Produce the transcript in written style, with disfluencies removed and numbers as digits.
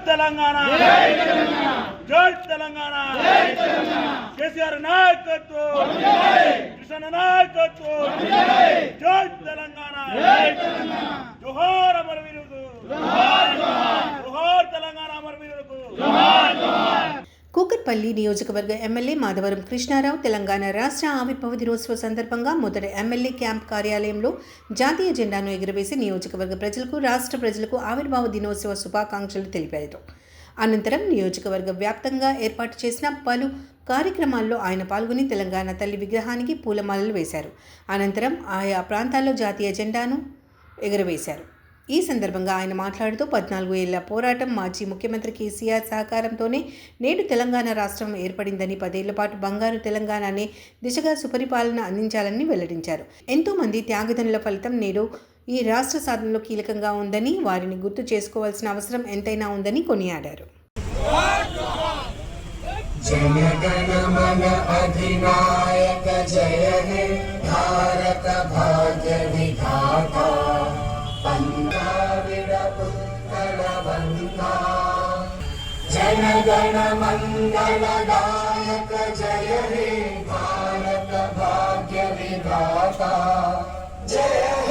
తెలంగాణ జై తెలంగాణ కేసీఆర్ నాయకత్వం కిషన్ నాయకత్వం జై తెలంగాణ జోహార్ అమరవీరులకు జోహార్ తెలంగాణ అమరవీరులకు. కూకట్పల్లి నియోజకవర్గ ఎమ్మెల్యే మాధవరం కృష్ణారావు తెలంగాణ రాష్ట్ర ఆవిర్భావ దినోత్సవ సందర్భంగా మొదట ఎమ్మెల్యే క్యాంప్ కార్యాలయంలో జాతీయ జెండాను ఎగురవేసి నియోజకవర్గ ప్రజలకు రాష్ట్ర ప్రజలకు ఆవిర్భావ దినోత్సవ శుభాకాంక్షలు తెలిపారు. అనంతరం నియోజకవర్గ వ్యాప్తంగా ఏర్పాటు చేసిన పలు కార్యక్రమాల్లో ఆయన పాల్గొని తెలంగాణ తల్లి విగ్రహానికి పూలమాలలు వేశారు. అనంతరం ఆయా ప్రాంతాల్లో జాతీయ జెండాను ఎగురవేశారు. ఈ సందర్భంగా ఆయన మాట్లాడుతూ 14 ఏళ్ల పోరాటం మాజీ ముఖ్యమంత్రి కేసీఆర్ సహకారంతోనే నేడు తెలంగాణ రాష్ట్రం ఏర్పడిందని 10 ఏళ్ల పాటు బంగారు తెలంగాణ అనే దిశగా సుపరిపాలన అందించాలని వెల్లడించారు. ఎంతోమంది త్యాగదనుల ఫలితం నేడు ఈ రాష్ట్ర సాధనలో కీలకంగా ఉందని వారిని గుర్తు చేసుకోవాల్సిన అవసరం ఎంతైనా ఉందని కొనియాడారు. जनगण मंगलदायक जय हे भारत भाग्य विधाता जय